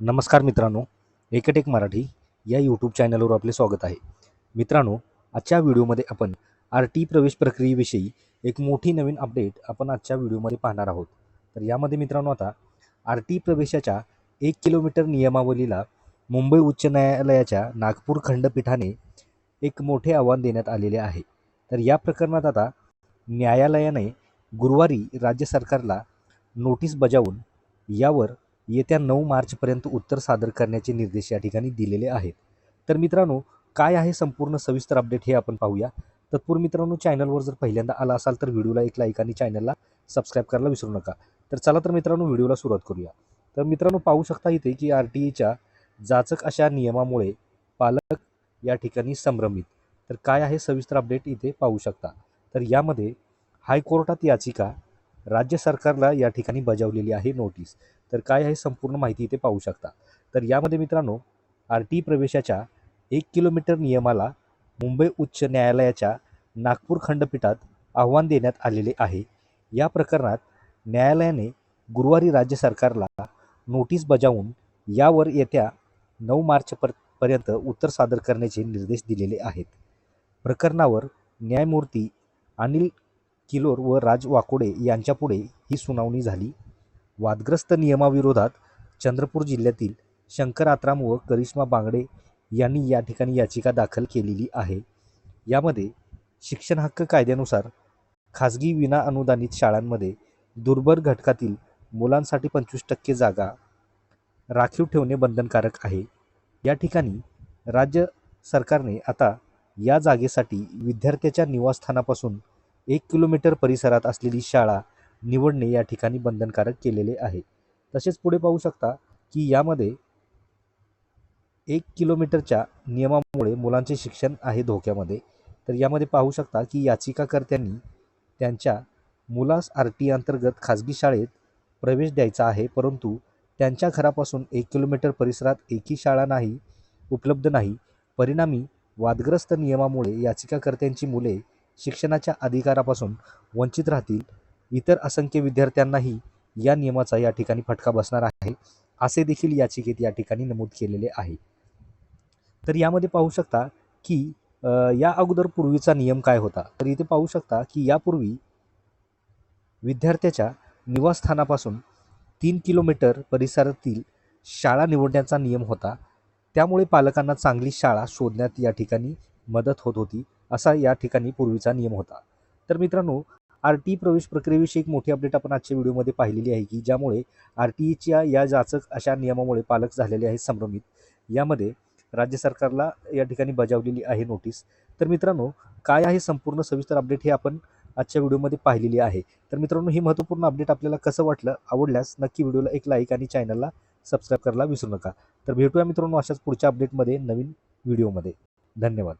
नमस्कार मित्रांनो, एकटेक मराठी या यूट्यूब चॅनलवर आपले स्वागत आहे. मित्रांनो, आजच्या व्हिडिओमध्ये आपण RT प्रवेश प्रक्रियेविषयी एक मोठी नवीन अपडेट आपण आजच्या व्हिडिओमध्ये पाहणार आहोत. तर यामध्ये मित्रांनो आता RT प्रवेशाच्या 1 किलोमीटर नियमावलीला मुंबई उच्च न्यायालयाच्या नागपूर खंडपीठाने एक मोठे आव्हान देण्यात आलेले आहे. तर या प्रकरणात आता न्यायालयाने गुरुवारी राज्य सरकारला नोटीस बजावून यावर येत्या 9 मार्चपर्यंत उत्तर सादर करण्याचे निर्देश या ठिकाणी दिलेले आहेत. तर मित्रांनो, काय आहे संपूर्ण सविस्तर अपडेट हे आपण पाहूया. तत्पूर्वी मित्रांनो, चॅनलवर जर पहिल्यांदा आला असाल तर व्हिडिओला एक लाईक आणि चॅनलला सबस्क्राईब करायला विसरू नका. तर चला तर मित्रांनो, व्हिडिओला सुरुवात करूया. तर मित्रांनो, पाहू शकता इथे की RTAच्या जाचक अशा नियमामुळे पालक या ठिकाणी संभ्रमित. तर काय आहे सविस्तर अपडेट इथे पाहू शकता. तर यामध्ये हायकोर्टात याचिका, राज्य सरकारला या ठिकाणी बजावलेली आहे नोटीस. तर काय आहे संपूर्ण माहिती इथे पाहू शकता. तर यामध्ये मित्रांनो, RT प्रवेशाच्या 1 किलोमीटर नियमाला मुंबई उच्च न्यायालयाच्या नागपूर खंडपीठात आव्हान देण्यात आलेले आहे. या प्रकरणात न्यायालयाने गुरुवारी राज्य सरकारला नोटीस बजावून यावर येत्या 9 मार्चपर्यंत उत्तर सादर करण्याचे निर्देश दिलेले आहेत. प्रकरणावर न्यायमूर्ती अनिल किलोर व राज वाकोडे यांच्यापुढे ही सुनावणी झाली. वादग्रस्त नियमाविरोधात चंद्रपूर जिल्ह्यातील शंकर आत्राम व करिश्मा बांगडे यांनी या ठिकाणी याचिका दाखल केलेली आहे. यामध्ये शिक्षण हक्क कायद्यानुसार खाजगी विनाअनुदानित शाळांमध्ये दुर्बल घटकातील मुलांसाठी 25% जागा राखीव ठेवणे बंधनकारक आहे. या ठिकाणी राज्य सरकारने आता या जागेसाठी विद्यार्थ्याच्या निवासस्थानापासून 1 किलोमीटर परिसरात असलेली शाळा निवडणे या ठिकाणी बंधनकारक केलेले आहे. तसेच पुढे पाहू शकता की यामध्ये 1 किलोमीटरच्या नियमामुळे मुलांचे शिक्षण आहे धोक्यामध्ये. तर यामध्ये पाहू शकता की याचिकाकर्त्यांनी त्यांच्या मुलास RT अंतर्गत खाजगी शाळेत प्रवेश द्यायचा आहे, परंतु त्यांच्या घरापासून 1 किलोमीटर परिसरात एकही शाळा उपलब्ध नाही. परिणामी वादग्रस्त नियमामुळे याचिकाकर्त्यांची मुले शिक्षणाच्या अधिकारापासून वंचित राहतील. इतर असंख्य विद्यार्थ्यांनाही या नियमाचा या ठिकाणी फटका बसणार आहे, असे देखील याचिकेत या ठिकाणी नमूद केलेले आहे. तर यामध्ये पाहू शकता की या अगोदर पूर्वीचा नियम काय होता. तर इथे पाहू शकता की यापूर्वी विद्यार्थ्याच्या निवासस्थानापासून 3 किलोमीटर परिसरातील शाळा निवडण्याचा नियम होता. त्यामुळे पालकांना चांगली शाळा शोधण्यात या ठिकाणी मदत होत होती, असा या ठिकाणी पूर्वीचा नियम होता. तर मित्रांनो, RT प्रवेश प्रक्रियेविषयी एक मोठी अपडेट आपण आजच्या व्हिडिओमध्ये पाहिलेली आहे की ज्यामुळे RTAच्या या जाचक अशा नियमामुळे पालक झालेले आहेत संभ्रमित. यामध्ये राज्य सरकारला या ठिकाणी बजावलेली आहे नोटीस. तर मित्रांनो, काय आहे संपूर्ण सविस्तर अपडेट हे आपण आजच्या व्हिडिओमध्ये पाहिलेली आहे. तर मित्रांनो, ही महत्त्वपूर्ण अपडेट आपल्याला कसं वाटलं, आवडल्यास नक्की व्हिडिओला एक लाईक आणि चॅनलला सबस्क्राईब करायला विसरू नका. तर भेटूया मित्रांनो अशाच पुढच्या अपडेटमध्ये नवीन व्हिडिओमध्ये. धन्यवाद.